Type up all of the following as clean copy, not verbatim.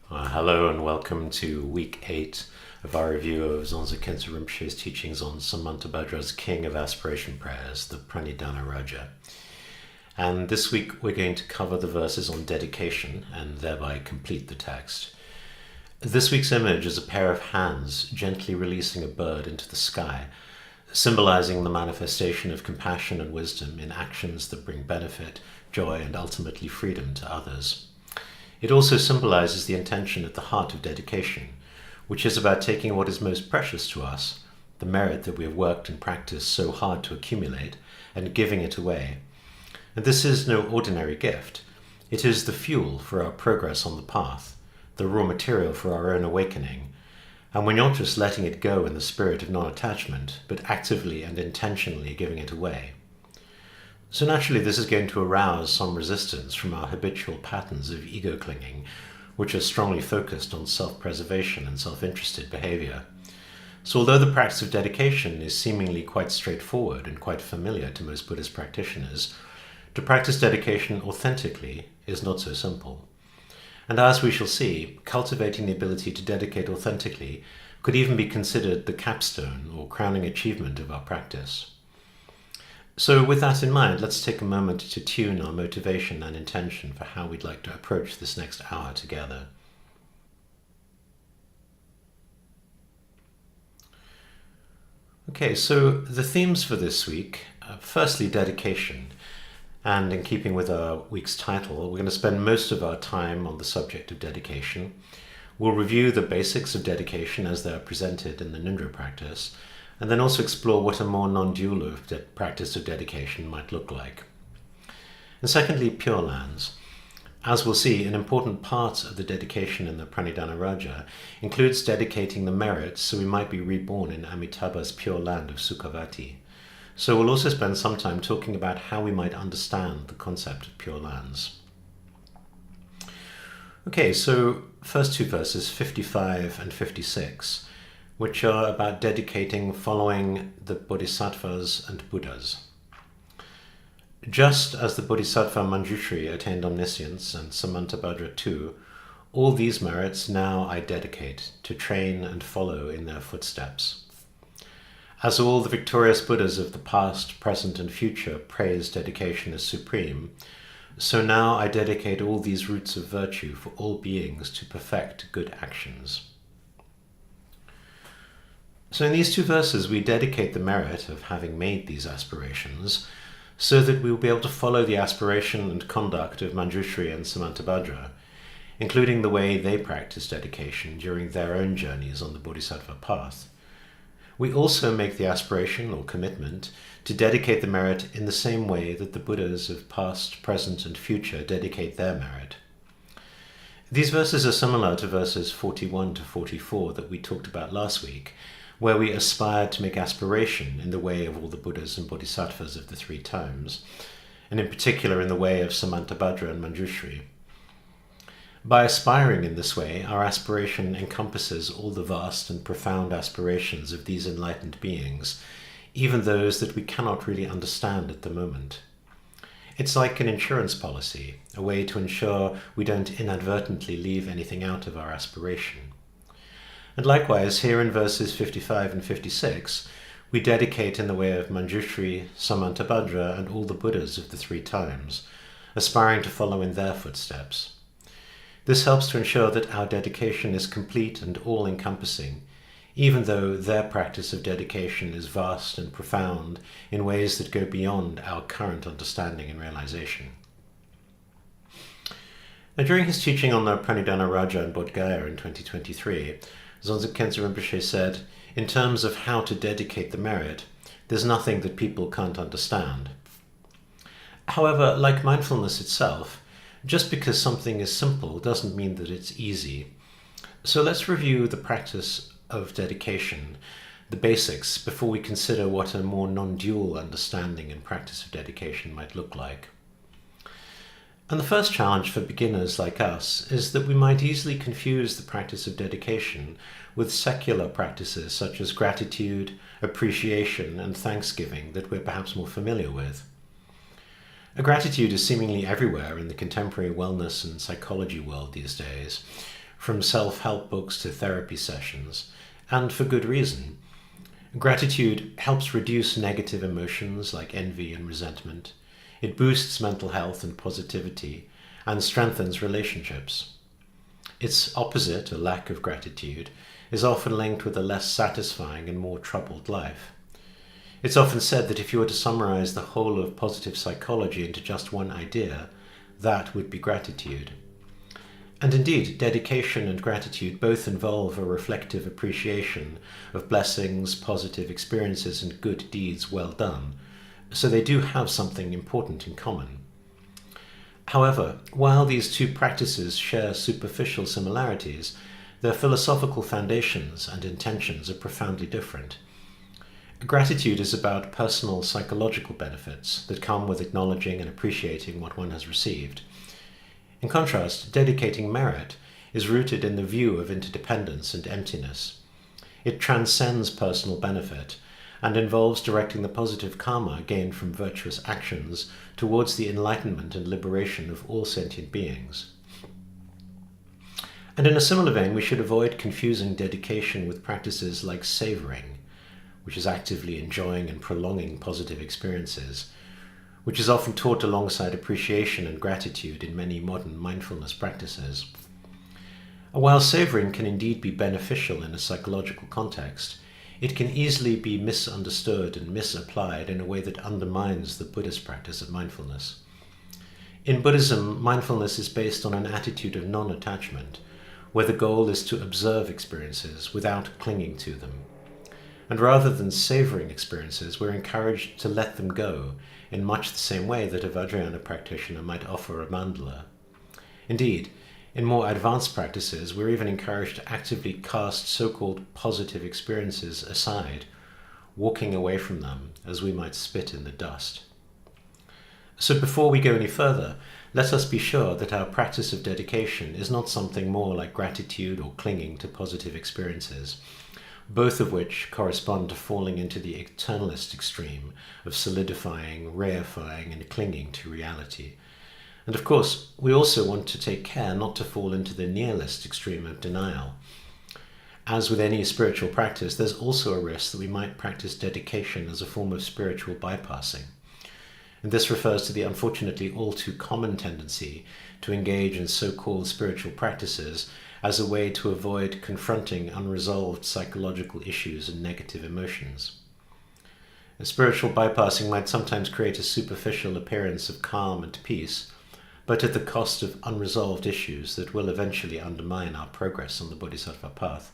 Hello and welcome to week 8 of our review of Dzongsar Khyentse Rinpoche's teachings on Samantabhadra's King of Aspiration Prayers, the Pranidhana Raja. And this week we're going to cover the verses on dedication and thereby complete the text. This week's image is a pair of hands gently releasing a bird into the sky, symbolizing the manifestation of compassion and wisdom in actions that bring benefit, joy, and ultimately freedom to others. It also symbolizes the intention at the heart of dedication, which is about taking what is most precious to us, the merit that we have worked and practiced so hard to accumulate, and giving it away. And this is no ordinary gift. It is the fuel for our progress on the path, the raw material for our own awakening. And we're not just letting it go in the spirit of non-attachment, but actively and intentionally giving it away. So naturally this is going to arouse some resistance from our habitual patterns of ego clinging, which are strongly focused on self-preservation and self-interested behavior. So although the practice of dedication is seemingly quite straightforward and quite familiar to most Buddhist practitioners, to practice dedication authentically is not so simple. And as we shall see, cultivating the ability to dedicate authentically could even be considered the capstone or crowning achievement of our practice. So with that in mind, let's take a moment to tune our motivation and intention for how we'd like to approach this next hour together. Okay, so the themes for this week, firstly dedication. And in keeping with our week's title, we're going to spend most of our time on the subject of dedication. We'll review the basics of dedication as they're presented in the Nindra practice, and then also explore what a more non-dual practice of dedication might look like. And secondly, Pure Lands. As we'll see, an important part of the dedication in the Pranidhana Raja includes dedicating the merits so we might be reborn in Amitabha's pure land of Sukhavati. So we'll also spend some time talking about how we might understand the concept of Pure Lands. Okay, so first two verses, 55 and 56, which are about dedicating following the Bodhisattvas and Buddhas. Just as the Bodhisattva Manjushri attained omniscience and Samantabhadra too, all these merits now I dedicate to train and follow in their footsteps. As all the victorious Buddhas of the past, present and future praise dedication as supreme, so now I dedicate all these roots of virtue for all beings to perfect good actions. So in these two verses we dedicate the merit of having made these aspirations so that we will be able to follow the aspiration and conduct of Manjushri and Samantabhadra, including the way they practice dedication during their own journeys on the Bodhisattva path. We also make the aspiration or commitment to dedicate the merit in the same way that the Buddhas of past, present and future dedicate their merit. These verses are similar to verses 41 to 44 that we talked about last week, where we aspired to make aspiration in the way of all the Buddhas and Bodhisattvas of the three times, and in particular in the way of Samantabhadra and Manjushri. By aspiring in this way, our aspiration encompasses all the vast and profound aspirations of these enlightened beings, even those that we cannot really understand at the moment. It's like an insurance policy, a way to ensure we don't inadvertently leave anything out of our aspiration. And likewise, here in verses 55 and 56, we dedicate in the way of Manjushri, Samantabhadra, and all the Buddhas of the three times, aspiring to follow in their footsteps. This helps to ensure that our dedication is complete and all-encompassing, even though their practice of dedication is vast and profound in ways that go beyond our current understanding and realization. Now, during his teaching on the Pranidhana Raja in Bodh Gaya in 2023, Dzongsar Khyentse Rinpoche said, in terms of how to dedicate the merit, there's nothing that people can't understand. However, like mindfulness itself, just because something is simple doesn't mean that it's easy. So let's review the practice of dedication, the basics, before we consider what a more non-dual understanding and practice of dedication might look like. And the first challenge for beginners like us is that we might easily confuse the practice of dedication with secular practices such as gratitude, appreciation, and thanksgiving that we're perhaps more familiar with. A gratitude is seemingly everywhere in the contemporary wellness and psychology world these days, from self-help books to therapy sessions, and for good reason. Gratitude helps reduce negative emotions like envy and resentment. It boosts mental health and positivity, and strengthens relationships. Its opposite, a lack of gratitude, is often linked with a less satisfying and more troubled life. It's often said that if you were to summarize the whole of positive psychology into just one idea, that would be gratitude. And indeed, dedication and gratitude both involve a reflective appreciation of blessings, positive experiences, and good deeds well done, so they do have something important in common. However, while these two practices share superficial similarities, their philosophical foundations and intentions are profoundly different. Gratitude is about personal psychological benefits that come with acknowledging and appreciating what one has received. In contrast, dedicating merit is rooted in the view of interdependence and emptiness. It transcends personal benefit and involves directing the positive karma gained from virtuous actions towards the enlightenment and liberation of all sentient beings. And in a similar vein, we should avoid confusing dedication with practices like savoring, which is actively enjoying and prolonging positive experiences, which is often taught alongside appreciation and gratitude in many modern mindfulness practices. While savoring can indeed be beneficial in a psychological context, it can easily be misunderstood and misapplied in a way that undermines the Buddhist practice of mindfulness. In Buddhism, mindfulness is based on an attitude of non-attachment, where the goal is to observe experiences without clinging to them. And rather than savoring experiences, we're encouraged to let them go in much the same way that a Vajrayana practitioner might offer a mandala. Indeed, in more advanced practices, we're even encouraged to actively cast so-called positive experiences aside, walking away from them as we might spit in the dust. So before we go any further, let us be sure that our practice of dedication is not something more like gratitude or clinging to positive experiences, both of which correspond to falling into the eternalist extreme of solidifying, reifying, and clinging to reality. And of course, we also want to take care not to fall into the nihilist extreme of denial. As with any spiritual practice, there's also a risk that we might practice dedication as a form of spiritual bypassing. And this refers to the unfortunately all too common tendency to engage in so-called spiritual practices as a way to avoid confronting unresolved psychological issues and negative emotions. Spiritual bypassing might sometimes create a superficial appearance of calm and peace, but at the cost of unresolved issues that will eventually undermine our progress on the Bodhisattva path.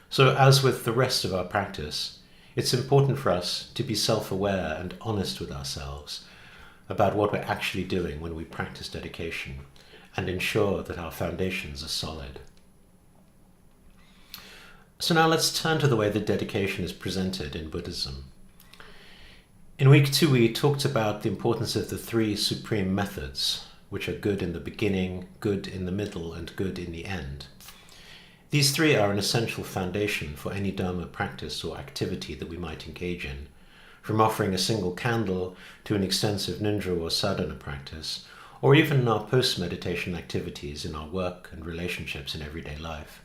So, as with the rest of our practice, it's important for us to be self-aware and honest with ourselves about what we're actually doing when we practice dedication, and ensure that our foundations are solid. So now let's turn to the way that dedication is presented in Buddhism. In week 2, we talked about the importance of the 3 supreme methods, which are good in the beginning, good in the middle, and good in the end. These 3 are an essential foundation for any Dharma practice or activity that we might engage in, from offering a single candle to an extensive ninja or sadhana practice, or even in our post-meditation activities in our work and relationships in everyday life.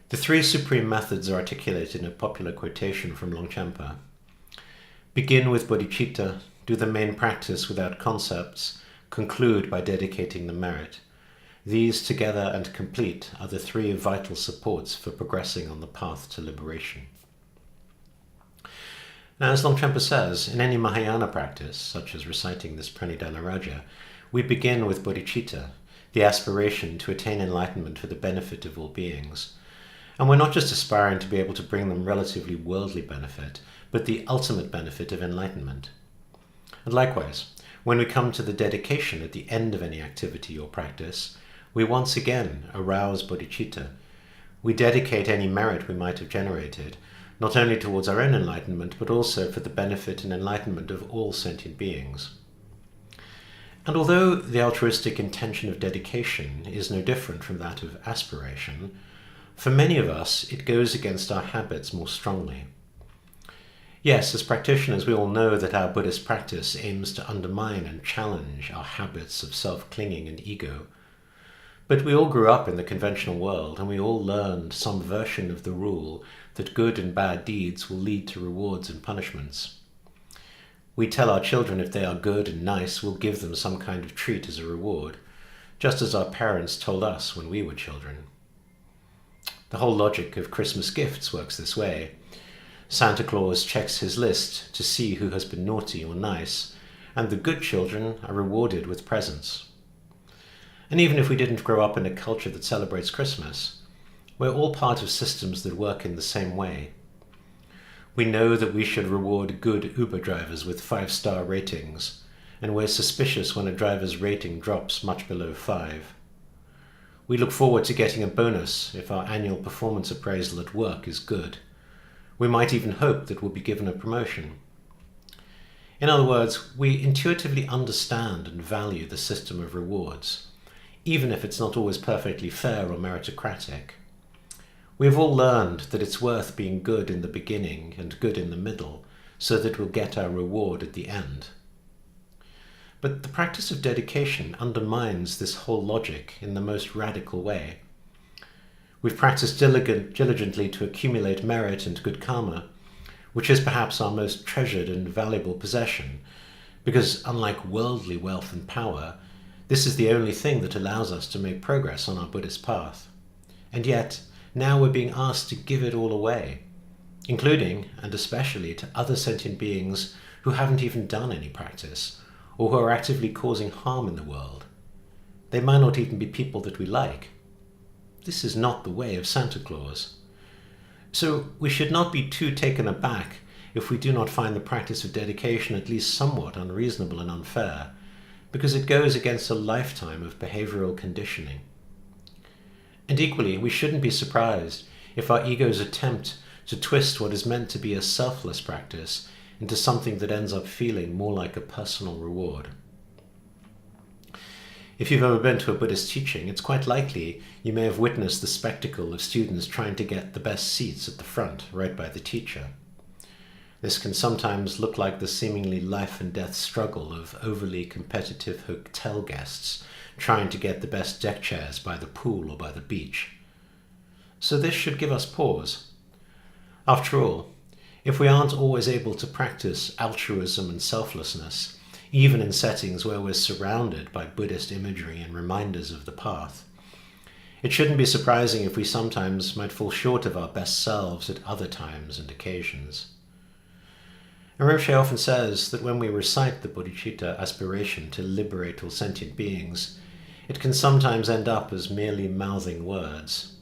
The 3 supreme methods are articulated in a popular quotation from Longchenpa. Begin with bodhicitta, do the main practice without concepts, conclude by dedicating the merit. These, together and complete, are the 3 vital supports for progressing on the path to liberation. Now, as Longchenpa says, in any Mahayana practice, such as reciting this Pranidhana Raja, we begin with bodhicitta, the aspiration to attain enlightenment for the benefit of all beings. And we're not just aspiring to be able to bring them relatively worldly benefit, but the ultimate benefit of enlightenment. And likewise, when we come to the dedication at the end of any activity or practice, we once again arouse bodhicitta. We dedicate any merit we might have generated, not only towards our own enlightenment, but also for the benefit and enlightenment of all sentient beings. And although the altruistic intention of dedication is no different from that of aspiration, for many of us it goes against our habits more strongly. Yes, as practitioners, we all know that our Buddhist practice aims to undermine and challenge our habits of self-clinging and ego. But we all grew up in the conventional world, and we all learned some version of the rule that good and bad deeds will lead to rewards and punishments. We tell our children if they are good and nice, we'll give them some kind of treat as a reward, just as our parents told us when we were children. The whole logic of Christmas gifts works this way. Santa Claus checks his list to see who has been naughty or nice, and the good children are rewarded with presents. And even if we didn't grow up in a culture that celebrates Christmas, we're all part of systems that work in the same way. We know that we should reward good Uber drivers with 5-star ratings, and we're suspicious when a driver's rating drops much below 5. We look forward to getting a bonus if our annual performance appraisal at work is good. We might even hope that we'll be given a promotion. In other words, we intuitively understand and value the system of rewards, even if it's not always perfectly fair or meritocratic. We have all learned that it's worth being good in the beginning and good in the middle, so that we'll get our reward at the end. But the practice of dedication undermines this whole logic in the most radical way. We've practiced diligently to accumulate merit and good karma, which is perhaps our most treasured and valuable possession, because unlike worldly wealth and power, this is the only thing that allows us to make progress on our Buddhist path. And yet, now we're being asked to give it all away, including, and especially, to other sentient beings who haven't even done any practice, or who are actively causing harm in the world. They might not even be people that we like. This is not the way of Santa Claus. So we should not be too taken aback if we do not find the practice of dedication at least somewhat unreasonable and unfair, because it goes against a lifetime of behavioral conditioning. And equally, we shouldn't be surprised if our egos attempt to twist what is meant to be a selfless practice into something that ends up feeling more like a personal reward. If you've ever been to a Buddhist teaching, it's quite likely you may have witnessed the spectacle of students trying to get the best seats at the front, right by the teacher. This can sometimes look like the seemingly life and death struggle of overly competitive hotel guests trying to get the best deck chairs by the pool or by the beach. So this should give us pause. After all, if we aren't always able to practice altruism and selflessness, even in settings where we're surrounded by Buddhist imagery and reminders of the path, it shouldn't be surprising if we sometimes might fall short of our best selves at other times and occasions. And Rinpoche often says that when we recite the bodhicitta aspiration to liberate all sentient beings, it can sometimes end up as merely mouthing words.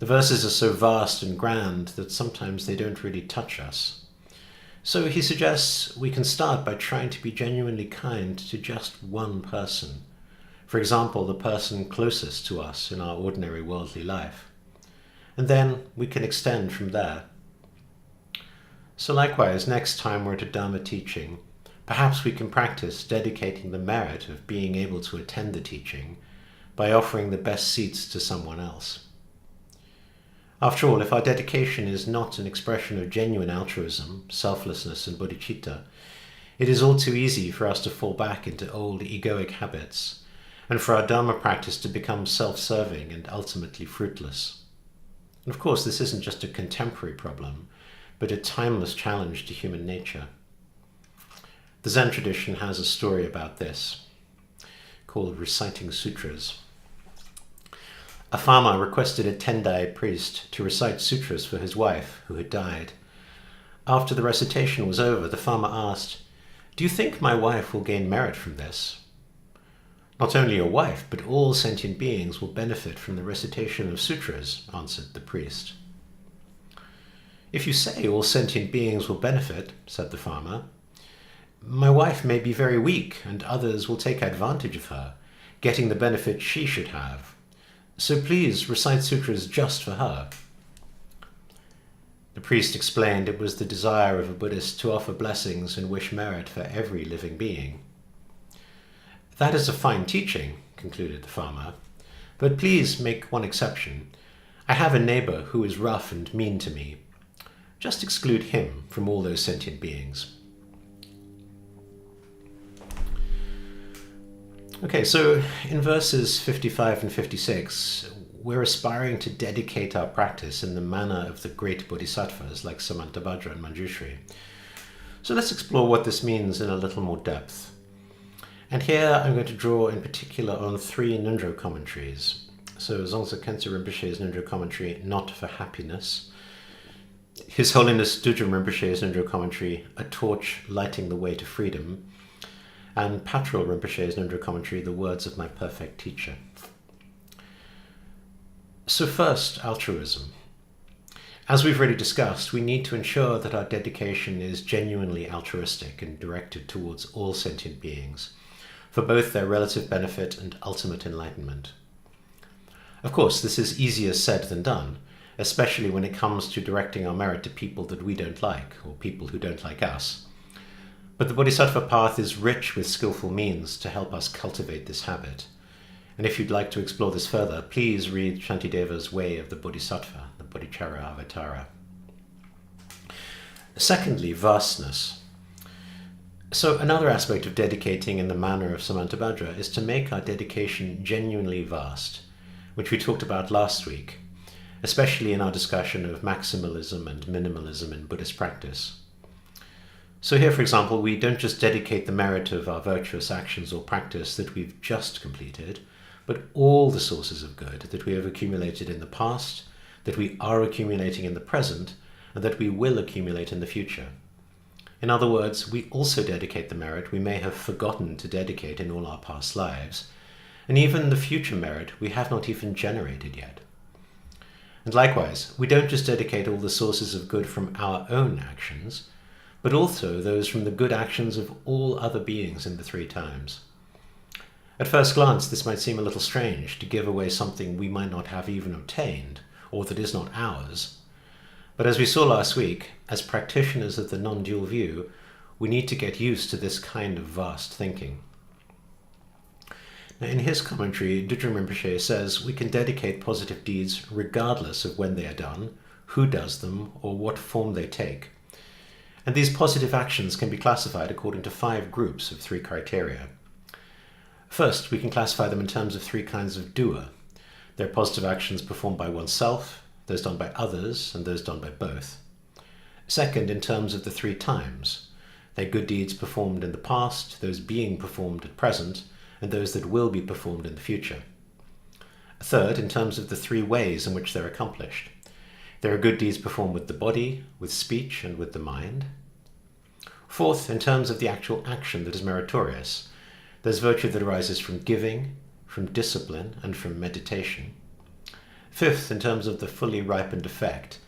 The verses are so vast and grand that sometimes they don't really touch us. So he suggests we can start by trying to be genuinely kind to just one person. For example, the person closest to us in our ordinary worldly life. And then we can extend from there. So likewise, next time we're at a Dharma teaching, perhaps we can practice dedicating the merit of being able to attend the teaching by offering the best seats to someone else. After all, if our dedication is not an expression of genuine altruism, selflessness, and bodhicitta, it is all too easy for us to fall back into old egoic habits, and for our Dharma practice to become self-serving and ultimately fruitless. And of course, this isn't just a contemporary problem, but a timeless challenge to human nature. The Zen tradition has a story about this, called Reciting Sutras. A farmer requested a Tendai priest to recite sutras for his wife, who had died. After the recitation was over, the farmer asked, "Do you think my wife will gain merit from this?" "Not only your wife, but all sentient beings will benefit from the recitation of sutras," answered the priest. "If you say all sentient beings will benefit," said the farmer, "my wife may be very weak, and others will take advantage of her, getting the benefit she should have. So please recite sutras just for her." The priest explained it was the desire of a Buddhist to offer blessings and wish merit for every living being. "That is a fine teaching," concluded the farmer, "but please make one exception. I have a neighbor who is rough and mean to me. Just exclude him from all those sentient beings." Okay, so in verses 55 and 56, we're aspiring to dedicate our practice in the manner of the great bodhisattvas like Samantabhadra and Manjushri. So let's explore what this means in a little more depth. And here I'm going to draw in particular on three Nundro commentaries. So Dzongsar Khyentse Rinpoche's Nundro commentary, Not for Happiness. His Holiness Dudjom Rinpoche's Nundro commentary, A Torch Lighting the Way to Freedom. And Patrul Rinpoche's Nundro commentary, The Words of My Perfect Teacher. So first, altruism. As we've already discussed, we need to ensure that our dedication is genuinely altruistic and directed towards all sentient beings, for both their relative benefit and ultimate enlightenment. Of course, this is easier said than done, especially when it comes to directing our merit to people that we don't like, or people who don't like us. But the Bodhisattva path is rich with skillful means to help us cultivate this habit. And if you'd like to explore this further, please read Shantideva's Way of the Bodhisattva, the Bodhicharya Avatara. Secondly, vastness. So another aspect of dedicating in the manner of Samantabhadra is to make our dedication genuinely vast, which we talked about last week, especially in our discussion of maximalism and minimalism in Buddhist practice. So here, for example, we don't just dedicate the merit of our virtuous actions or practice that we've just completed, but all the sources of good that we have accumulated in the past, that we are accumulating in the present, and that we will accumulate in the future. In other words, we also dedicate the merit we may have forgotten to dedicate in all our past lives, and even the future merit we have not even generated yet. And likewise, we don't just dedicate all the sources of good from our own actions, but also those from the good actions of all other beings in the three times. At first glance, this might seem a little strange to give away something we might not have even obtained, or that is not ours. But as we saw last week, as practitioners of the non-dual view, we need to get used to this kind of vast thinking. Now, in his commentary, Dudjom Rinpoche says we can dedicate positive deeds regardless of when they are done, who does them, or what form they take. And these positive actions can be classified according to 5 groups of 3 criteria. First, we can classify them in terms of 3 kinds of doer. They're positive actions performed by oneself, those done by others, and those done by both. Second, in terms of the 3 times. They're good deeds performed in the past, those being performed at present, and those that will be performed in the future. Third, in terms of the 3 ways in which they're accomplished. There are good deeds performed with the body, with speech, and with the mind. Fourth, in terms of the actual action that is meritorious. There's virtue that arises from giving, from discipline, and from meditation. Fifth, in terms of the fully ripened effect.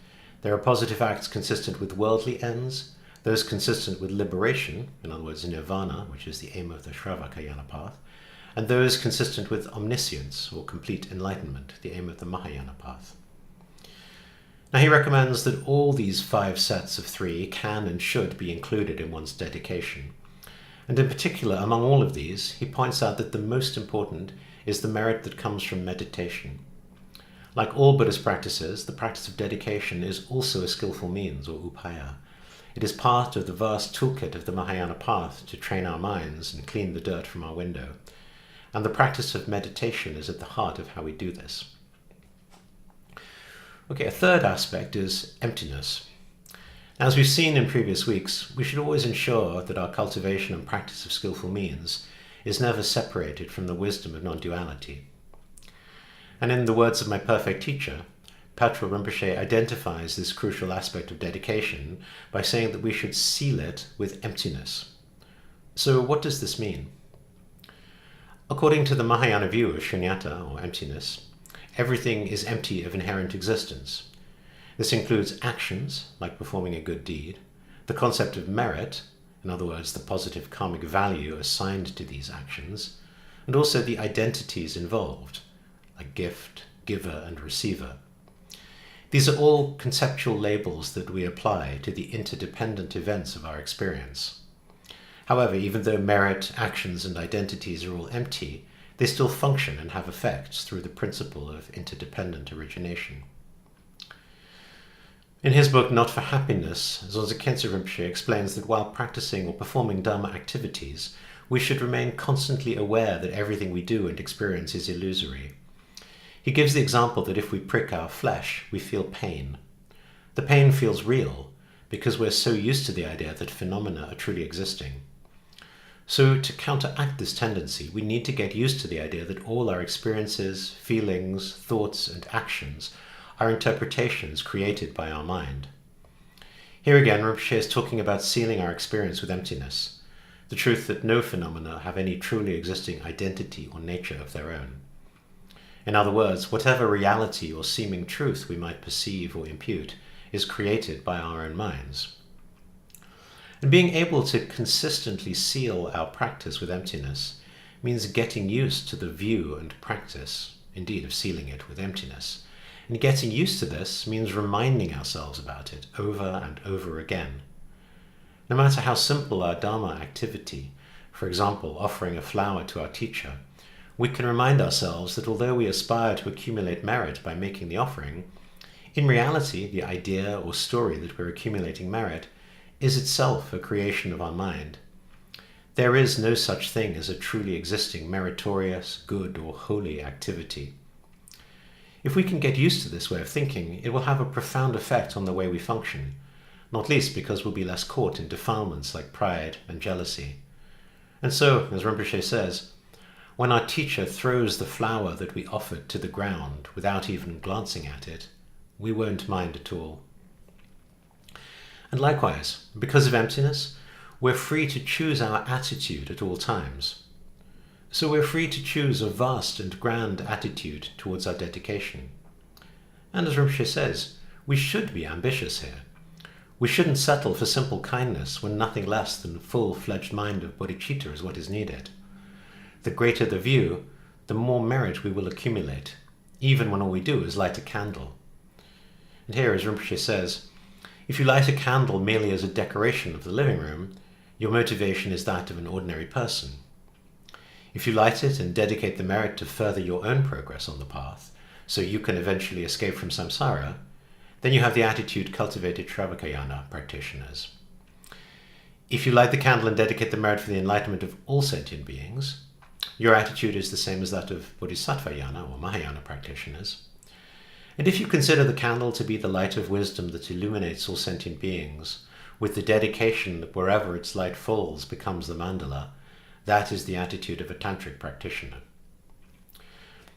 There are positive acts consistent with worldly ends, those consistent with liberation, in other words nirvana, which is the aim of the Shravakayana path, and those consistent with omniscience, or complete enlightenment, the aim of the Mahayana path. Now he recommends that all these 5 sets of 3 can and should be included in one's dedication. And in particular, among all of these, he points out that the most important is the merit that comes from meditation. Like all Buddhist practices, the practice of dedication is also a skillful means, or upaya. It is part of the vast toolkit of the Mahayana path to train our minds and clean the dirt from our window. And the practice of meditation is at the heart of how we do this. Okay, a third aspect is emptiness. As we've seen in previous weeks, we should always ensure that our cultivation and practice of skillful means is never separated from the wisdom of non-duality. And in the words of my perfect teacher, Patrul Rinpoche identifies this crucial aspect of dedication by saying that we should seal it with emptiness. So what does this mean? According to the Mahayana view of shunyata, or emptiness, everything is empty of inherent existence. This includes actions, like performing a good deed, the concept of merit, in other words, the positive karmic value assigned to these actions, and also the identities involved, like gift, giver, and receiver. These are all conceptual labels that we apply to the interdependent events of our experience. However, even though merit, actions, and identities are all empty, they still function and have effects through the principle of interdependent origination. In his book, Not for Happiness, Dzongsar Khyentse Rinpoche explains that while practicing or performing Dharma activities, we should remain constantly aware that everything we do and experience is illusory. He gives the example that if we prick our flesh, we feel pain. The pain feels real because we're so used to the idea that phenomena are truly existing. So to counteract this tendency, we need to get used to the idea that all our experiences, feelings, thoughts, and actions are interpretations created by our mind. Here again, Rinpoche is talking about sealing our experience with emptiness, the truth that no phenomena have any truly existing identity or nature of their own. In other words, whatever reality or seeming truth we might perceive or impute is created by our own minds. And being able to consistently seal our practice with emptiness means getting used to the view and practice, indeed of sealing it with emptiness. And getting used to this means reminding ourselves about it over and over again. No matter how simple our Dharma activity, for example, offering a flower to our teacher, we can remind ourselves that although we aspire to accumulate merit by making the offering, in reality, the idea or story that we're accumulating merit is itself a creation of our mind. There is no such thing as a truly existing meritorious, good, or holy activity. If we can get used to this way of thinking, it will have a profound effect on the way we function, not least because we'll be less caught in defilements like pride and jealousy. And so, as Rinpoche says, when our teacher throws the flower that we offered to the ground without even glancing at it, we won't mind at all. And likewise, because of emptiness, we're free to choose our attitude at all times. So we're free to choose a vast and grand attitude towards our dedication. And as Rinpoche says, we should be ambitious here. We shouldn't settle for simple kindness when nothing less than a full-fledged mind of bodhicitta is what is needed. The greater the view, the more merit we will accumulate, even when all we do is light a candle. And here, as Rinpoche says, if you light a candle merely as a decoration of the living room, your motivation is that of an ordinary person. If you light it and dedicate the merit to further your own progress on the path, so you can eventually escape from samsara, then you have the attitude cultivated Shravakayana practitioners. If you light the candle and dedicate the merit for the enlightenment of all sentient beings, your attitude is the same as that of Bodhisattvayana or Mahayana practitioners. And if you consider the candle to be the light of wisdom that illuminates all sentient beings, with the dedication that wherever its light falls becomes the mandala, that is the attitude of a tantric practitioner.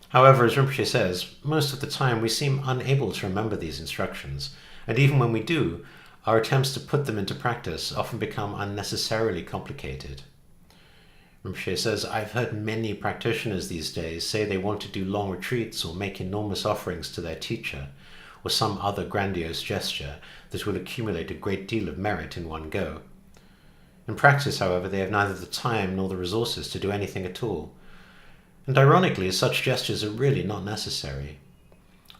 However, as Rinpoche says, most of the time we seem unable to remember these instructions, and even when we do, our attempts to put them into practice often become unnecessarily complicated. Rinpoche says, I've heard many practitioners these days say they want to do long retreats or make enormous offerings to their teacher, or some other grandiose gesture that will accumulate a great deal of merit in one go. In practice, however, they have neither the time nor the resources to do anything at all. And ironically, such gestures are really not necessary.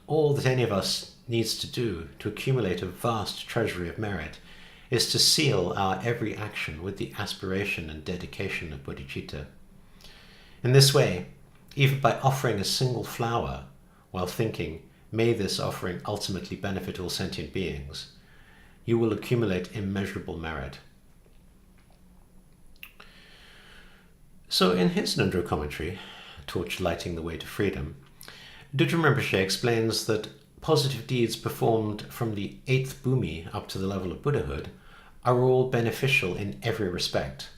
All that any of us needs to do to accumulate a vast treasury of merit is to seal our every action with the aspiration and dedication of bodhicitta. In this way, even by offering a single flower, while thinking, may this offering ultimately benefit all sentient beings, you will accumulate immeasurable merit. So in his Nundro commentary, Torch Lighting the Way to Freedom, Dudjom Rinpoche explains that positive deeds performed from the 8th bhumi up to the level of Buddhahood are all beneficial in every respect,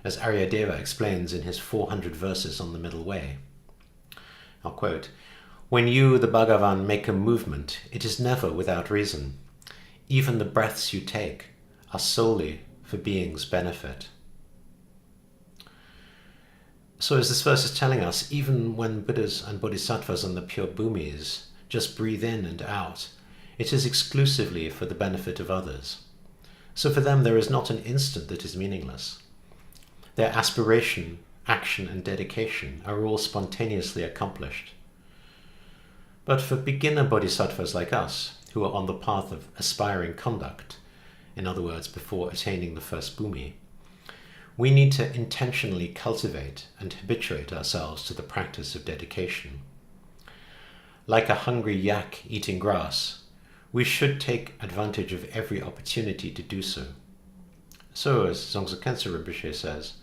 as Aryadeva explains in his 400 verses on the Middle Way. I'll quote, "When you, the Bhagavan, make a movement, it is never without reason. Even the breaths you take are solely for beings' benefit." So as this verse is telling us, even when Buddhas and Bodhisattvas on the pure bhumis just breathe in and out, it is exclusively for the benefit of others. So for them there is not an instant that is meaningless. Their aspiration, action, and dedication are all spontaneously accomplished. But for beginner bodhisattvas like us, who are on the path of aspiring conduct, in other words, before attaining the first bhumi, we need to intentionally cultivate and habituate ourselves to the practice of dedication. Like a hungry yak eating grass, we should take advantage of every opportunity to do so. So, as Dzongsar Khyentse Rinpoche says,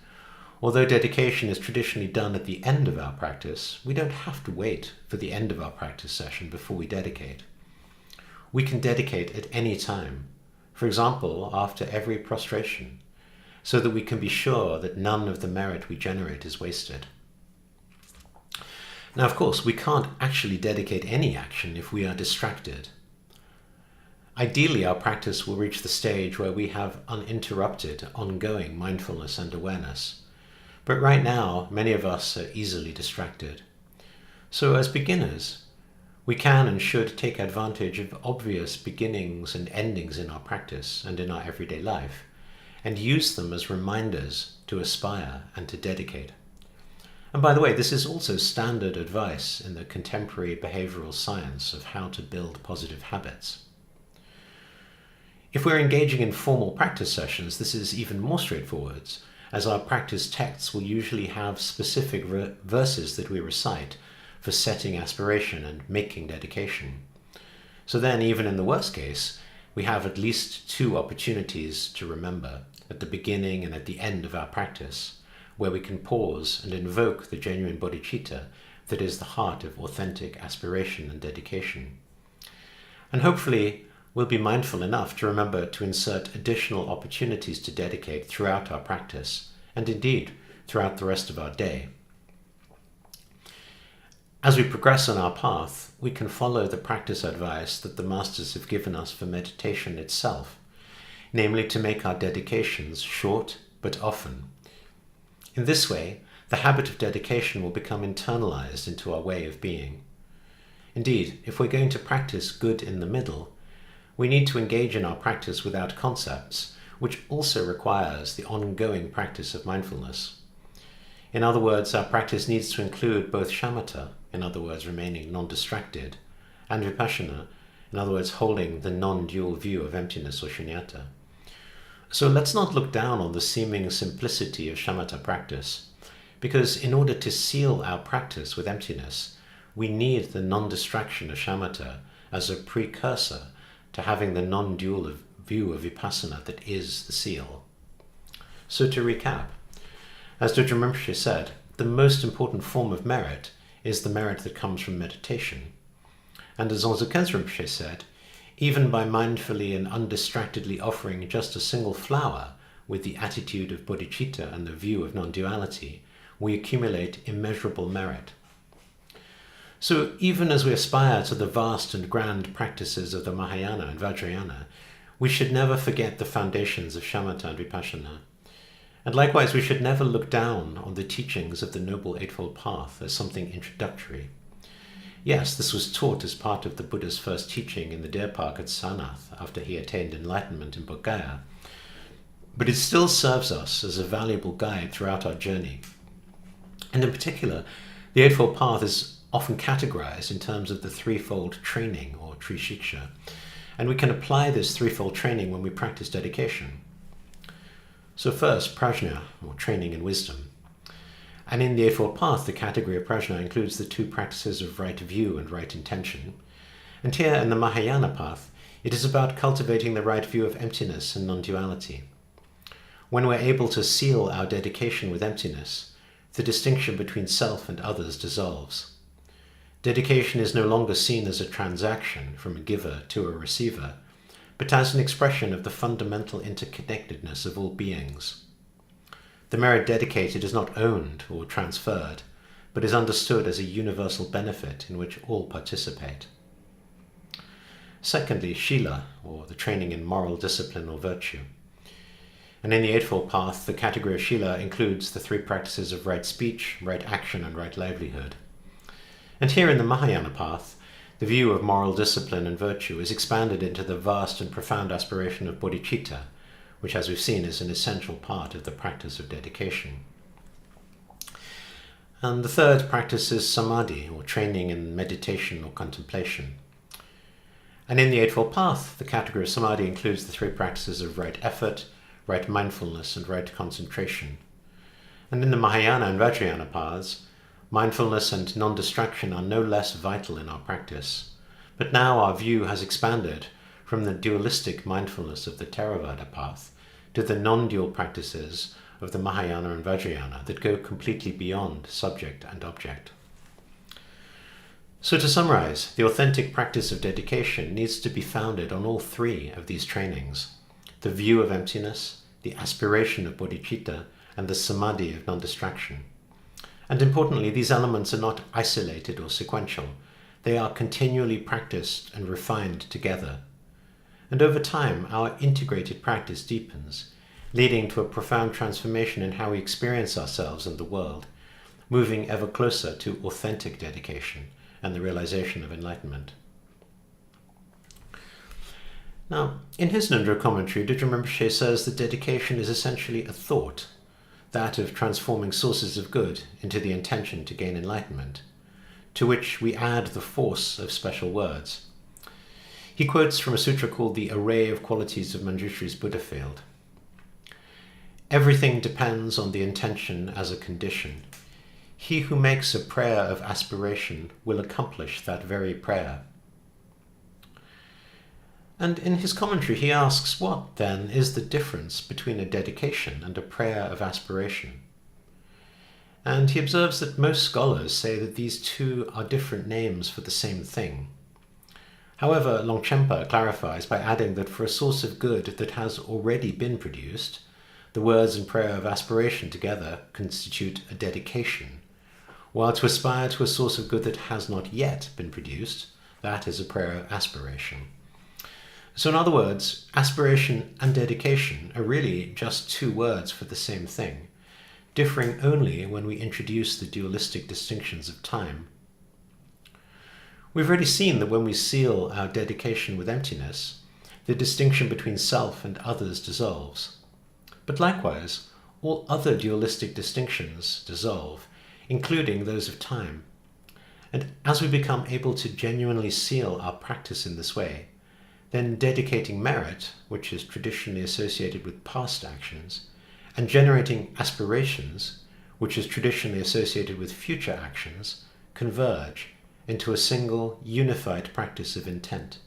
Although dedication is traditionally done at the end of our practice, we don't have to wait for the end of our practice session before we dedicate. We can dedicate at any time, for example, after every prostration, so that we can be sure that none of the merit we generate is wasted. Now, of course, we can't actually dedicate any action if we are distracted. Ideally, our practice will reach the stage where we have uninterrupted, ongoing mindfulness and awareness. But right now, many of us are easily distracted. So as beginners, we can and should take advantage of obvious beginnings and endings in our practice and in our everyday life, and use them as reminders to aspire and to dedicate. And by the way, this is also standard advice in the contemporary behavioral science of how to build positive habits. If we're engaging in formal practice sessions, this is even more straightforward, as our practice texts will usually have specific verses that we recite for setting aspiration and making dedication. So then, even in the worst case, we have at least 2 opportunities to remember, at the beginning and at the end of our practice, where we can pause and invoke the genuine bodhicitta that is the heart of authentic aspiration and dedication. And hopefully, we'll be mindful enough to remember to insert additional opportunities to dedicate throughout our practice, and indeed throughout the rest of our day. As we progress on our path, we can follow the practice advice that the masters have given us for meditation itself, namely to make our dedications short but often. In this way, the habit of dedication will become internalized into our way of being. Indeed, if we're going to practice good in the middle, we need to engage in our practice without concepts, which also requires the ongoing practice of mindfulness. In other words, our practice needs to include both shamatha, in other words, remaining non-distracted, and vipassana, in other words, holding the non-dual view of emptiness or shunyata. So let's not look down on the seeming simplicity of shamatha practice, because in order to seal our practice with emptiness, we need the non-distraction of shamatha as a precursor to having the non-dual view of vipassana that is the seal. So to recap, as Dzongsar Rinpoche said, the most important form of merit is the merit that comes from meditation. And as Dzongsar Khyentse Rinpoche said, even by mindfully and undistractedly offering just a single flower with the attitude of bodhicitta and the view of non-duality, we accumulate immeasurable merit. So even as we aspire to the vast and grand practices of the Mahayana and Vajrayana, we should never forget the foundations of shamatha and vipassana. And likewise, we should never look down on the teachings of the Noble Eightfold Path as something introductory. Yes, this was taught as part of the Buddha's first teaching in the deer park at Sarnath after he attained enlightenment in Bodh Gaya, but it still serves us as a valuable guide throughout our journey. And in particular, the Eightfold Path is often categorized in terms of the threefold training, or Trishiksha, and we can apply this threefold training when we practice dedication. So first, prajna, or training in wisdom. And in the Eightfold Path, the category of prajna includes the 2 practices of right view and right intention. And here in the Mahayana path, it is about cultivating the right view of emptiness and non-duality. When we're able to seal our dedication with emptiness, the distinction between self and others dissolves. Dedication is no longer seen as a transaction from a giver to a receiver, but as an expression of the fundamental interconnectedness of all beings. The merit dedicated is not owned or transferred, but is understood as a universal benefit in which all participate. Secondly, shila, or the training in moral discipline or virtue. And in the Eightfold Path, the category of shila includes the 3 practices of right speech, right action, and right livelihood. And here in the Mahayana path, the view of moral discipline and virtue is expanded into the vast and profound aspiration of bodhicitta, which, as we've seen, is an essential part of the practice of dedication. And the third practice is samadhi, or training in meditation or contemplation. And in the Eightfold Path, the category of samadhi includes the 3 practices of right effort, right mindfulness, and right concentration. And in the Mahayana and Vajrayana paths, mindfulness and non-distraction are no less vital in our practice. But now our view has expanded from the dualistic mindfulness of the Theravada path to the non-dual practices of the Mahayana and Vajrayana that go completely beyond subject and object. So to summarize, the authentic practice of dedication needs to be founded on all three of these trainings: the view of emptiness, the aspiration of bodhicitta, and the samadhi of non-distraction. And importantly, these elements are not isolated or sequential. They are continually practiced and refined together. And over time, our integrated practice deepens, leading to a profound transformation in how we experience ourselves and the world, moving ever closer to authentic dedication and the realization of enlightenment. Now, in his Nundra commentary, Dzongsar Rinpoche says that dedication is essentially a thought, that of transforming sources of good into the intention to gain enlightenment, to which we add the force of special words. He quotes from a sutra called The Array of Qualities of Manjushri's Buddha Field. Everything depends on the intention as a condition. He who makes a prayer of aspiration will accomplish that very prayer. And in his commentary he asks, what then is the difference between a dedication and a prayer of aspiration? And he observes that most scholars say that these two are different names for the same thing. However, Longchenpa clarifies by adding that for a source of good that has already been produced, the words and prayer of aspiration together constitute a dedication, while to aspire to a source of good that has not yet been produced, that is a prayer of aspiration. So in other words, aspiration and dedication are really just two words for the same thing, differing only when we introduce the dualistic distinctions of time. We've already seen that when we seal our dedication with emptiness, the distinction between self and others dissolves. But likewise, all other dualistic distinctions dissolve, including those of time. And as we become able to genuinely seal our practice in this way, then dedicating merit, which is traditionally associated with past actions, and generating aspirations, which is traditionally associated with future actions, converge into a single, unified practice of intent.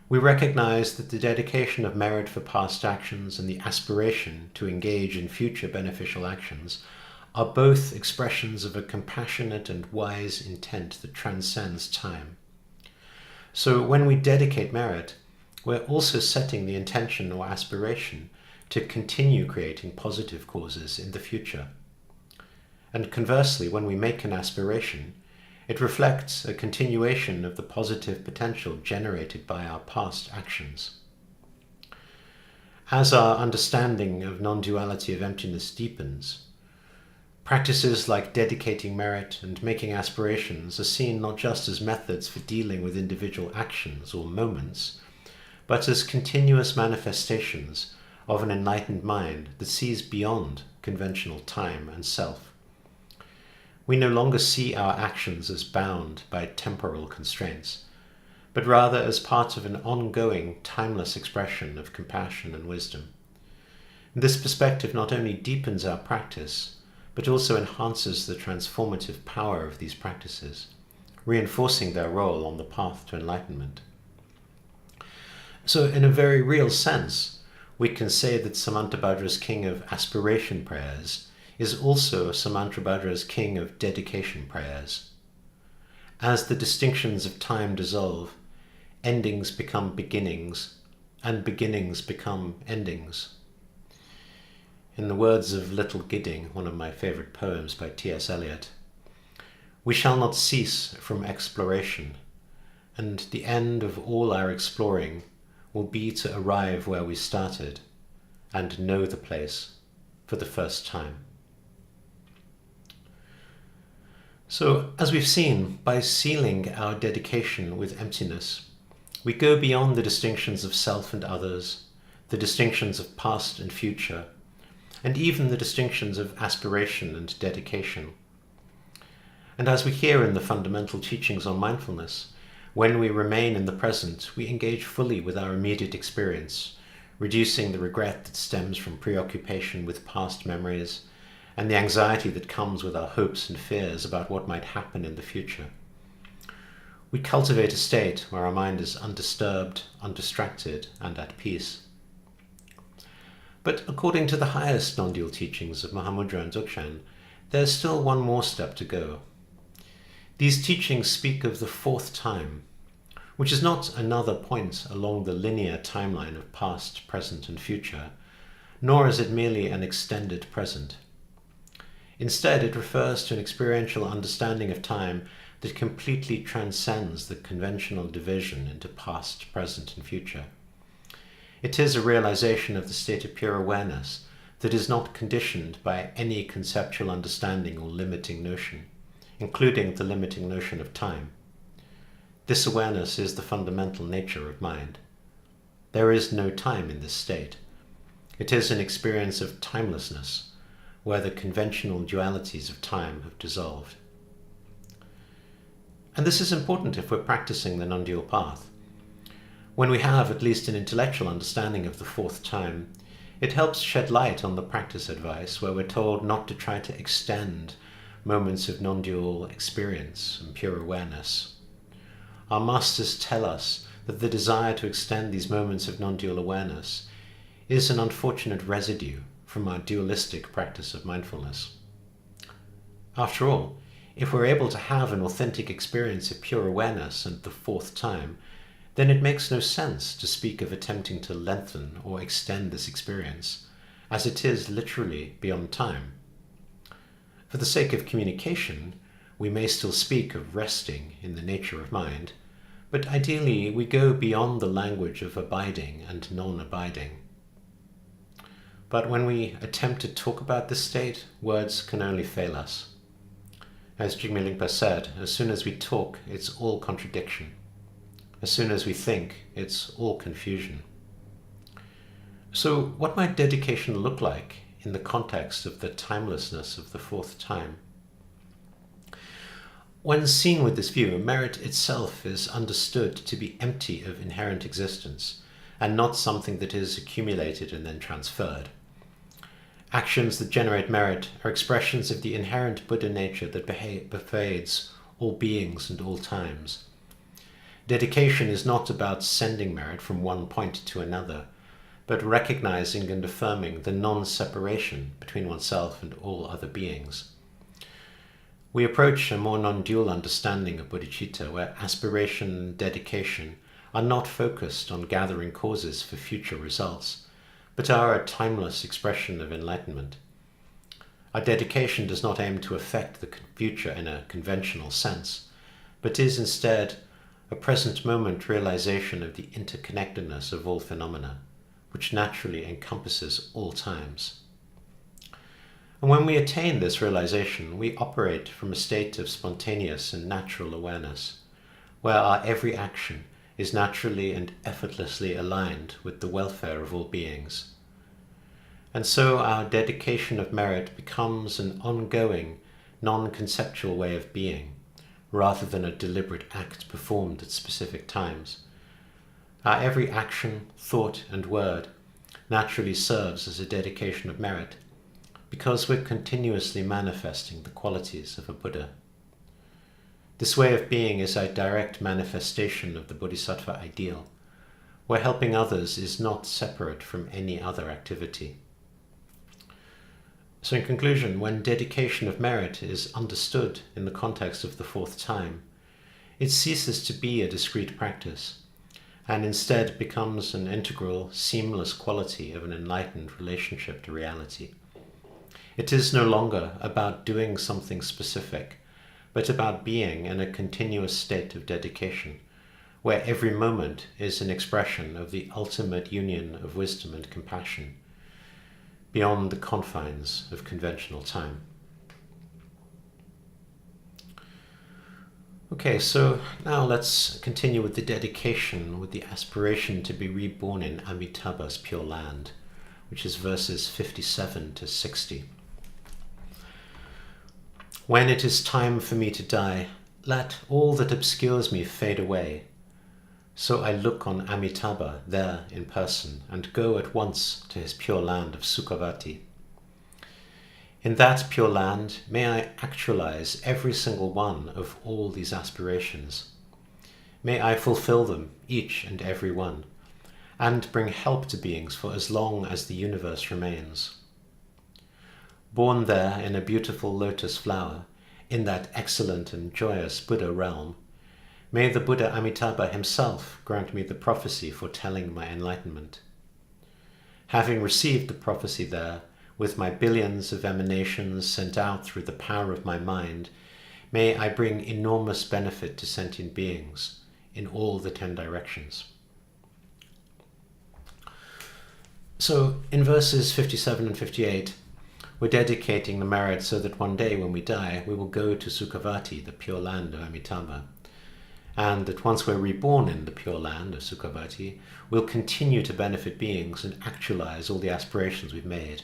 We recognize that the dedication of merit for past actions and the aspiration to engage in future beneficial actions are both expressions of a compassionate and wise intent that transcends time. So when we dedicate merit, we're also setting the intention or aspiration to continue creating positive causes in the future. And conversely, when we make an aspiration, it reflects a continuation of the positive potential generated by our past actions. As our understanding of non-duality of emptiness deepens, practices like dedicating merit and making aspirations are seen not just as methods for dealing with individual actions or moments, but as continuous manifestations of an enlightened mind that sees beyond conventional time and self. We no longer see our actions as bound by temporal constraints, but rather as part of an ongoing, timeless expression of compassion and wisdom. This perspective not only deepens our practice, but also enhances the transformative power of these practices, reinforcing their role on the path to enlightenment. So in a very real sense, we can say that Samantabhadra's king of aspiration prayers is also Samantabhadra's king of dedication prayers. As the distinctions of time dissolve, endings become beginnings, and beginnings become endings. In the words of Little Gidding, one of my favorite poems by T.S. Eliot, "We shall not cease from exploration, and the end of all our exploring will be to arrive where we started and know the place for the first time." So, as we've seen, by sealing our dedication with emptiness, we go beyond the distinctions of self and others, the distinctions of past and future, and even the distinctions of aspiration and dedication. And as we hear in the fundamental teachings on mindfulness, when we remain in the present, we engage fully with our immediate experience, reducing the regret that stems from preoccupation with past memories and the anxiety that comes with our hopes and fears about what might happen in the future. We cultivate a state where our mind is undisturbed, undistracted, and at peace. But according to the highest non-dual teachings of Mahamudra and Dzogchen, there's still one more step to go. These teachings speak of the fourth time, which is not another point along the linear timeline of past, present, and future, nor is it merely an extended present. Instead, it refers to an experiential understanding of time that completely transcends the conventional division into past, present, and future. It is a realization of the state of pure awareness that is not conditioned by any conceptual understanding or limiting notion, including the limiting notion of time. This awareness is the fundamental nature of mind. There is no time in this state. It is an experience of timelessness, where the conventional dualities of time have dissolved. And this is important if we're practicing the non-dual path. When we have at least an intellectual understanding of the fourth time, it helps shed light on the practice advice where we're told not to try to extend moments of non-dual experience and pure awareness. Our masters tell us that the desire to extend these moments of non-dual awareness is an unfortunate residue from our dualistic practice of mindfulness. After all, if we're able to have an authentic experience of pure awareness and the fourth time, then it makes no sense to speak of attempting to lengthen or extend this experience, as it is literally beyond time. For the sake of communication, we may still speak of resting in the nature of mind, but ideally we go beyond the language of abiding and non-abiding. But when we attempt to talk about this state, words can only fail us. As Jigme Lingpa said, as soon as we talk, it's all contradiction. As soon as we think, it's all confusion. So what might dedication look like in the context of the timelessness of the fourth time? When seen with this view, merit itself is understood to be empty of inherent existence and not something that is accumulated and then transferred. Actions that generate merit are expressions of the inherent Buddha nature that pervades all beings and all times. Dedication is not about sending merit from one point to another, but recognizing and affirming the non-separation between oneself and all other beings. We approach a more non-dual understanding of bodhicitta, where aspiration and dedication are not focused on gathering causes for future results, but are a timeless expression of enlightenment. Our dedication does not aim to affect the future in a conventional sense, but is instead a present moment realization of the interconnectedness of all phenomena, which naturally encompasses all times. And when we attain this realization, we operate from a state of spontaneous and natural awareness, where our every action is naturally and effortlessly aligned with the welfare of all beings. And so our dedication of merit becomes an ongoing, non-conceptual way of being, rather than a deliberate act performed at specific times. Our every action, thought, and word naturally serves as a dedication of merit, because we're continuously manifesting the qualities of a Buddha. This way of being is a direct manifestation of the Bodhisattva ideal, where helping others is not separate from any other activity. So in conclusion, when dedication of merit is understood in the context of the fourth time, it ceases to be a discrete practice, and instead becomes an integral, seamless quality of an enlightened relationship to reality. It is no longer about doing something specific, but about being in a continuous state of dedication, where every moment is an expression of the ultimate union of wisdom and compassion, beyond the confines of conventional time. Okay, so now let's continue with the dedication, with the aspiration to be reborn in Amitabha's Pure Land, which is verses 57 to 60. When it is time for me to die, let all that obscures me fade away. So I look on Amitabha there in person and go at once to his pure land of Sukhavati. In that pure land, may I actualize every single one of all these aspirations. May I fulfill them, each and every one, and bring help to beings for as long as the universe remains. Born there in a beautiful lotus flower, in that excellent and joyous Buddha realm, may the Buddha Amitabha himself grant me the prophecy foretelling my enlightenment. Having received the prophecy there, with my billions of emanations sent out through the power of my mind, may I bring enormous benefit to sentient beings in all the 10 directions. So in verses 57 and 58, we're dedicating the merit so that one day when we die, we will go to Sukhavati, the pure land of Amitabha, and that once we're reborn in the pure land of Sukhavati, we'll continue to benefit beings and actualize all the aspirations we've made.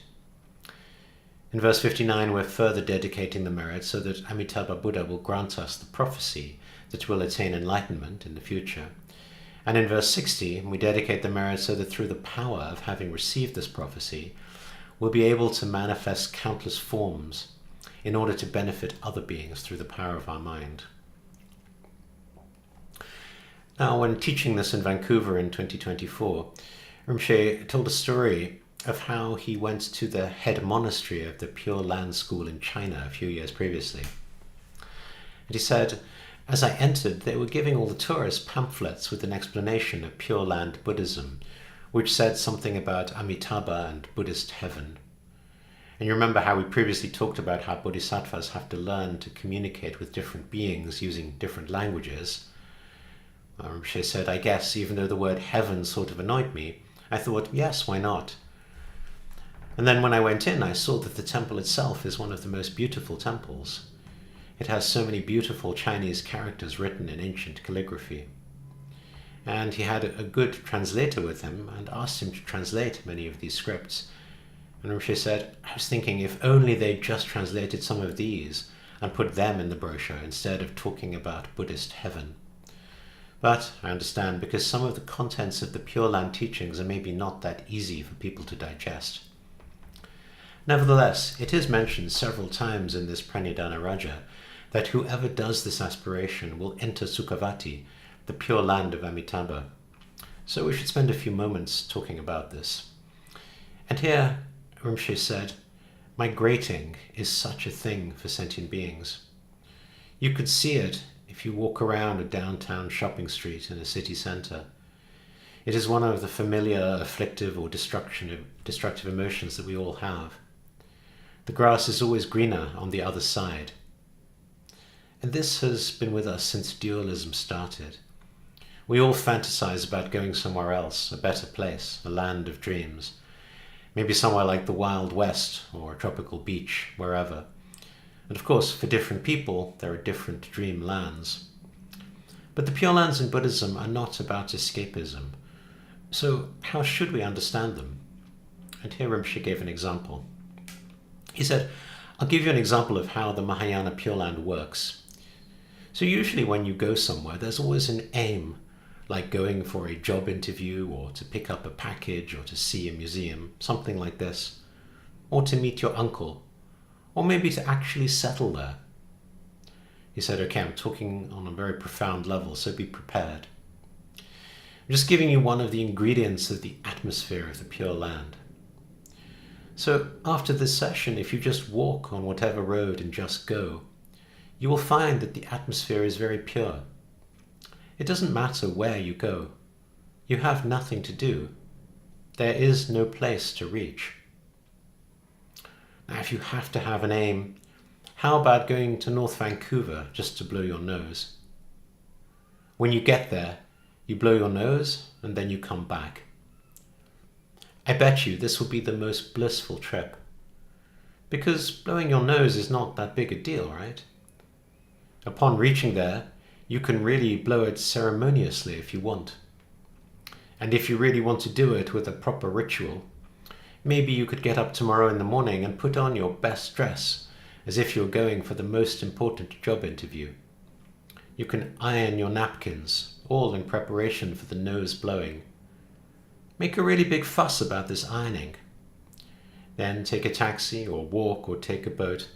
In verse 59, we're further dedicating the merit so that Amitabha Buddha will grant us the prophecy that we'll attain enlightenment in the future. And in verse 60, we dedicate the merit so that through the power of having received this prophecy, we'll be able to manifest countless forms in order to benefit other beings through the power of our mind. Now, when teaching this in Vancouver in 2024, Rinpoche told a story of how he went to the head monastery of the Pure Land School in China a few years previously. And he said, as I entered, they were giving all the tourists pamphlets with an explanation of Pure Land Buddhism, which said something about Amitabha and Buddhist heaven. And you remember how we previously talked about how bodhisattvas have to learn to communicate with different beings using different languages. Rinpoche said, I guess, even though the word heaven sort of annoyed me, I thought, yes, why not? And then when I went in, I saw that the temple itself is one of the most beautiful temples. It has so many beautiful Chinese characters written in ancient calligraphy. And he had a good translator with him and asked him to translate many of these scripts. And Rinpoche said, I was thinking if only they'd just translated some of these and put them in the brochure instead of talking about Buddhist heaven. But I understand, because some of the contents of the Pure Land teachings are maybe not that easy for people to digest. Nevertheless, it is mentioned several times in this Pranidhana Raja that whoever does this aspiration will enter Sukhavati, the pure land of Amitabha. So we should spend a few moments talking about this. And here, Rinpoche said, migrating is such a thing for sentient beings. You could see it if you walk around a downtown shopping street in a city centre. It is one of the familiar afflictive or destructive emotions that we all have. The grass is always greener on the other side. And this has been with us since dualism started. We all fantasize about going somewhere else, a better place, a land of dreams. Maybe somewhere like the Wild West or a tropical beach, wherever. And of course, for different people, there are different dream lands. But the Pure Lands in Buddhism are not about escapism. So how should we understand them? And here Rinpoche gave an example. He said, I'll give you an example of how the Mahayana Pure Land works. So usually when you go somewhere, there's always an aim, like going for a job interview or to pick up a package or to see a museum, something like this, or to meet your uncle, or maybe to actually settle there. He said, okay, I'm talking on a very profound level, so be prepared. I'm just giving you one of the ingredients of the atmosphere of the Pure Land. So after this session, if you just walk on whatever road and just go, you will find that the atmosphere is very pure. It doesn't matter where you go. You have nothing to do. There is no place to reach. Now, if you have to have an aim, how about going to North Vancouver just to blow your nose? When you get there, you blow your nose and then you come back. I bet you this will be the most blissful trip. Because blowing your nose is not that big a deal, right? Upon reaching there, you can really blow it ceremoniously if you want. And if you really want to do it with a proper ritual, maybe you could get up tomorrow in the morning and put on your best dress, as if you're going for the most important job interview. You can iron your napkins, all in preparation for the nose blowing. Make a really big fuss about this ironing. Then take a taxi or walk or take a boat.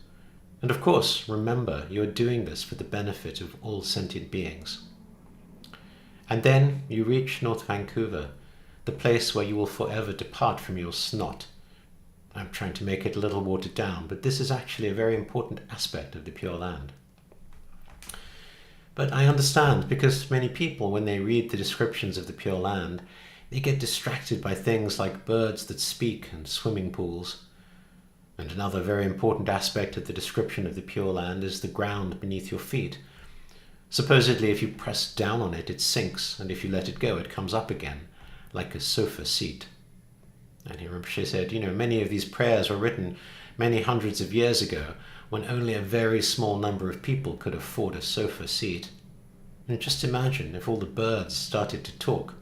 And of course, remember, you're doing this for the benefit of all sentient beings. And then you reach North Vancouver, the place where you will forever depart from your snot. I'm trying to make it a little watered down, but this is actually a very important aspect of the Pure Land. But I understand, because many people, when they read the descriptions of the Pure Land, they get distracted by things like birds that speak and swimming pools. And another very important aspect of the description of the Pure Land is the ground beneath your feet. Supposedly, if you press down on it, it sinks, and if you let it go, it comes up again, like a sofa seat. And here Rinpoche said, many of these prayers were written many hundreds of years ago, when only a very small number of people could afford a sofa seat. And just imagine if all the birds started to talk.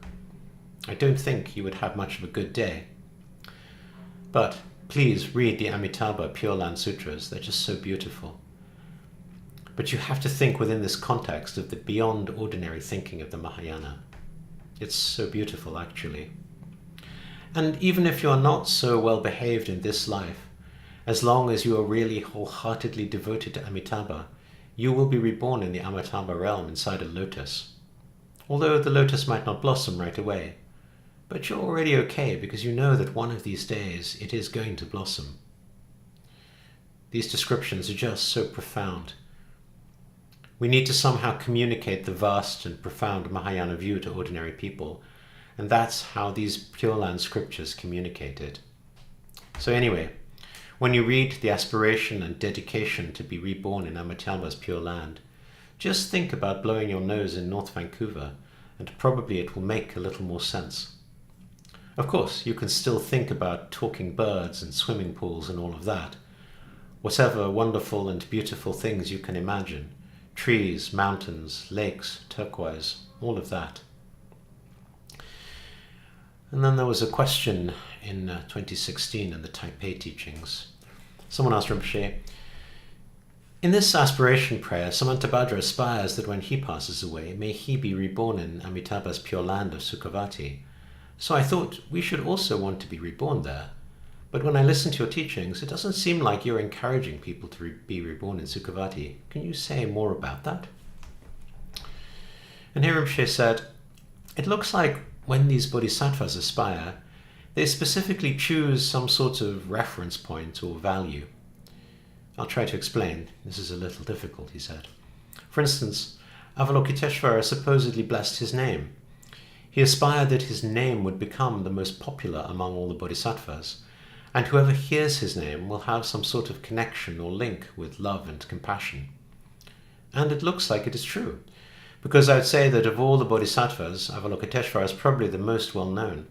I don't think you would have much of a good day. But please read the Amitabha Pure Land Sutras. They're just so beautiful. But you have to think within this context of the beyond ordinary thinking of the Mahayana. It's so beautiful, actually. And even if you are not so well behaved in this life, as long as you are really wholeheartedly devoted to Amitabha, you will be reborn in the Amitabha realm inside a lotus. Although the lotus might not blossom right away, but you're already okay because you know that one of these days it is going to blossom. These descriptions are just so profound. We need to somehow communicate the vast and profound Mahayana view to ordinary people, and that's how these Pure Land scriptures communicate it. So anyway, when you read the aspiration and dedication to be reborn in Amitabha's Pure Land, just think about blowing your nose in North Vancouver, and probably it will make a little more sense. Of course, you can still think about talking birds and swimming pools and all of that. Whatever wonderful and beautiful things you can imagine. Trees, mountains, lakes, turquoise, all of that. And then there was a question in 2016 in the Taipei teachings. Someone asked Rinpoche, in this aspiration prayer, Samantabhadra aspires that when he passes away, may he be reborn in Amitabha's Pure Land of Sukhavati. So I thought we should also want to be reborn there. But when I listen to your teachings, it doesn't seem like you're encouraging people to be reborn in Sukhavati. Can you say more about that? And here Rinpoche said, it looks like when these bodhisattvas aspire, they specifically choose some sort of reference point or value. I'll try to explain. This is a little difficult, he said. For instance, Avalokiteshvara supposedly blessed his name. He aspired that his name would become the most popular among all the bodhisattvas, and whoever hears his name will have some sort of connection or link with love and compassion. And it looks like it is true, because I would say that of all the bodhisattvas, Avalokiteshvara is probably the most well known.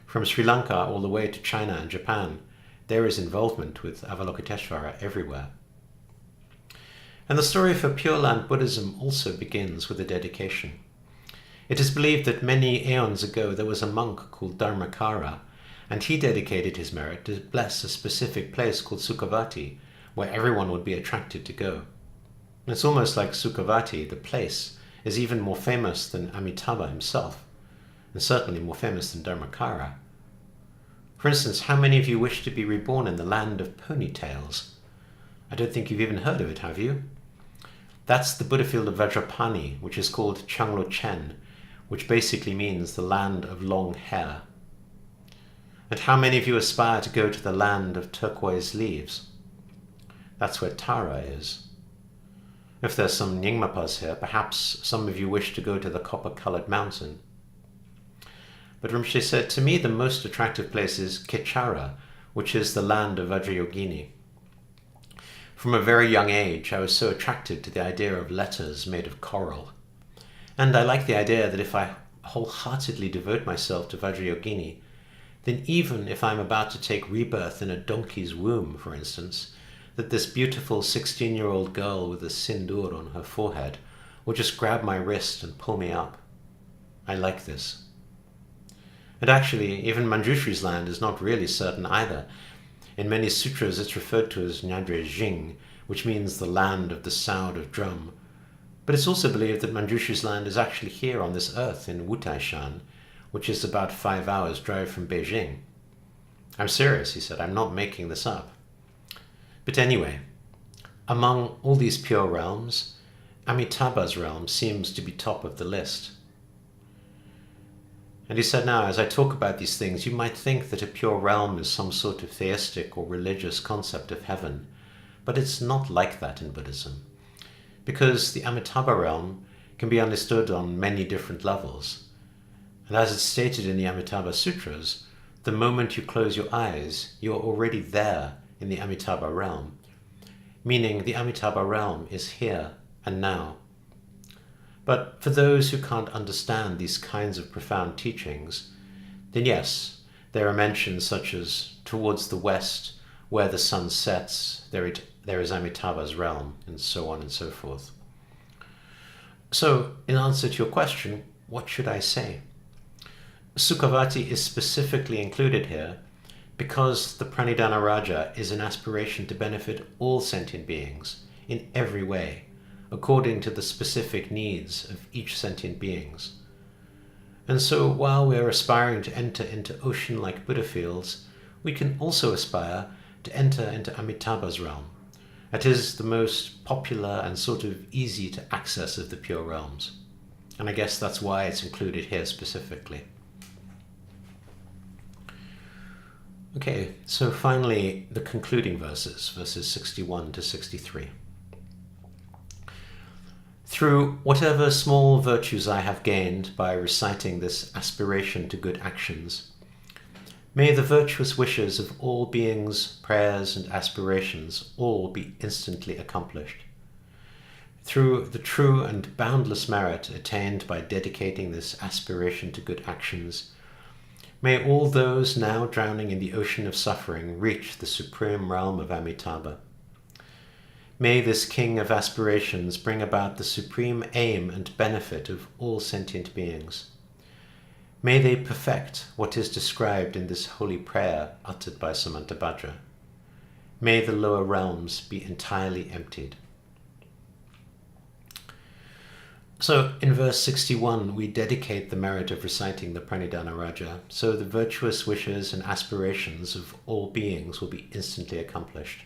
From Sri Lanka all the way to China and Japan, there is involvement with Avalokiteshvara everywhere. And the story for Pure Land Buddhism also begins with a dedication. It is believed that many aeons ago there was a monk called Dharmakara, and he dedicated his merit to bless a specific place called Sukhavati, where everyone would be attracted to go. And it's almost like Sukhavati, the place, is even more famous than Amitabha himself, and certainly more famous than Dharmakara. For instance, how many of you wish to be reborn in the land of ponytails? I don't think you've even heard of it, have you? That's the Buddha field of Vajrapani, which is called Changlo Chen, which basically means the land of long hair. And how many of you aspire to go to the land of turquoise leaves? That's where Tara is. If there's some Nyingmapas here, perhaps some of you wish to go to the copper-coloured mountain. But Rinpoche said, to me the most attractive place is Kechara, which is the land of Vajrayogini. From a very young age, I was so attracted to the idea of letters made of coral. And I like the idea that if I wholeheartedly devote myself to Vajrayogini, then even if I'm about to take rebirth in a donkey's womb, for instance, that this beautiful 16-year-old girl with a sindoor on her forehead will just grab my wrist and pull me up. I like this. And actually, even Manjushri's land is not really certain either. In many sutras it's referred to as Nyadre Jing, which means the land of the sound of drum. But it's also believed that Manjushri's land is actually here on this earth in Wutaishan, which is about 5 hours drive from Beijing. I'm serious, he said, I'm not making this up. But anyway, among all these pure realms, Amitabha's realm seems to be top of the list. And he said, now, as I talk about these things, you might think that a pure realm is some sort of theistic or religious concept of heaven, but it's not like that in Buddhism, because the Amitabha realm can be understood on many different levels. And as it's stated in the Amitabha Sutras, the moment you close your eyes, you're already there in the Amitabha realm, meaning the Amitabha realm is here and now. But for those who can't understand these kinds of profound teachings, then yes, there are mentions such as towards the west, where the sun sets, there is Amitabha's realm, and so on and so forth. So, in answer to your question, what should I say? Sukhavati is specifically included here because the Pranidhana Raja is an aspiration to benefit all sentient beings in every way, according to the specific needs of each sentient beings. And so while we are aspiring to enter into ocean-like Buddha fields, we can also aspire to enter into Amitabha's realm. That is the most popular and sort of easy to access of the pure realms. And I guess that's why it's included here specifically. Okay, so finally the concluding verses 61 to 63. Through whatever small virtues I have gained by reciting this aspiration to good actions, may the virtuous wishes of all beings, prayers, and aspirations all be instantly accomplished. Through the true and boundless merit attained by dedicating this aspiration to good actions, may all those now drowning in the ocean of suffering reach the supreme realm of Amitabha. May this King of aspirations bring about the supreme aim and benefit of all sentient beings. May they perfect what is described in this holy prayer uttered by Samantabhadra. May the lower realms be entirely emptied. So in verse 61, we dedicate the merit of reciting the Pranidhana Raja, so the virtuous wishes and aspirations of all beings will be instantly accomplished.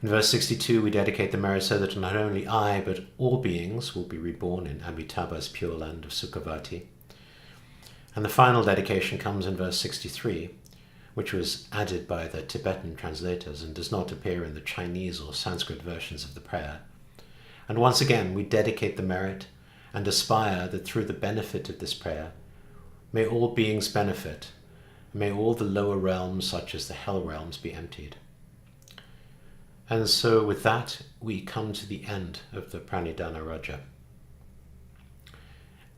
In verse 62, we dedicate the merit so that not only I, but all beings will be reborn in Amitabha's pure land of Sukhavati. And the final dedication comes in verse 63, which was added by the Tibetan translators and does not appear in the Chinese or Sanskrit versions of the prayer. And once again, we dedicate the merit and aspire that through the benefit of this prayer, may all beings benefit, and may all the lower realms, such as the hell realms, be emptied. And so with that, we come to the end of the Pranidhana Raja.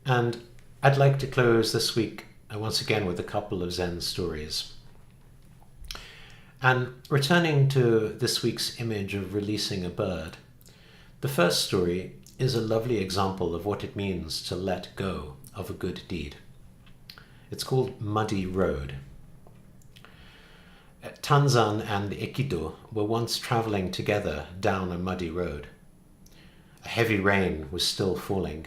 And I'd like to close this week once again with a couple of Zen stories. And returning to this week's image of releasing a bird, the first story is a lovely example of what it means to let go of a good deed. It's called Muddy Road. Tanzan and Ikido were once traveling together down a muddy road. A heavy rain was still falling.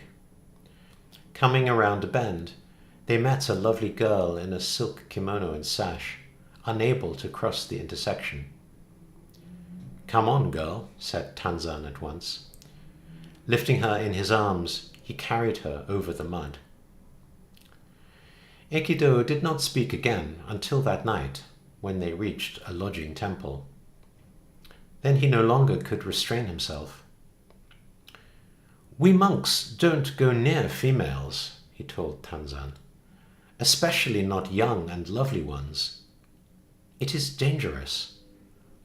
Coming around a bend, they met a lovely girl in a silk kimono and sash, unable to cross the intersection. "Come on, girl," said Tanzan at once. Lifting her in his arms, he carried her over the mud. Ikido did not speak again until that night, when they reached a lodging temple. Then he no longer could restrain himself. "We monks don't go near females," he told Tanzan, "especially not young and lovely ones. It is dangerous.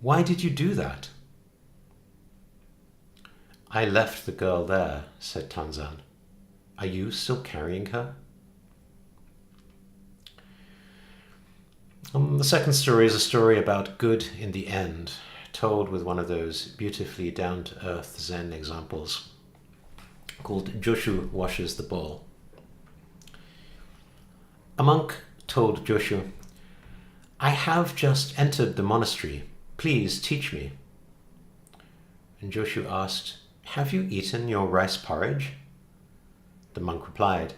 Why did you do that?" "I left the girl there," said Tanzan. "Are you still carrying her?" The second story is a story about good in the end, told with one of those beautifully down-to-earth Zen examples, called Joshu Washes the Bowl. A monk told Joshu, "I have just entered the monastery. Please teach me." And Joshu asked, "Have you eaten your rice porridge?" The monk replied,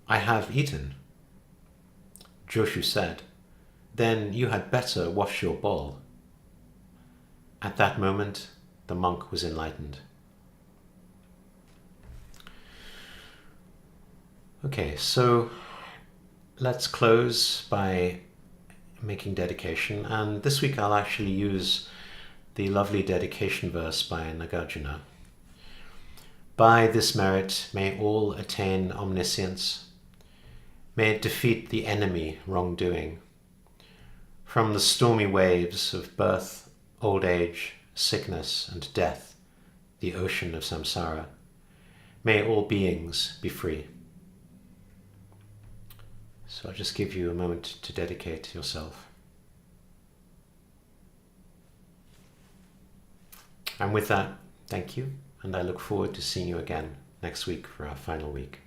"I have eaten." Joshu said, "Then you had better wash your bowl." At that moment, the monk was enlightened. Okay, so let's close by making dedication. And this week I'll actually use the lovely dedication verse by Nagarjuna. By this merit may all attain omniscience. May it defeat the enemy wrongdoing. From the stormy waves of birth, old age, sickness, and death, the ocean of samsara, may all beings be free. So I'll just give you a moment to dedicate yourself. And with that, thank you, and I look forward to seeing you again next week for our final week.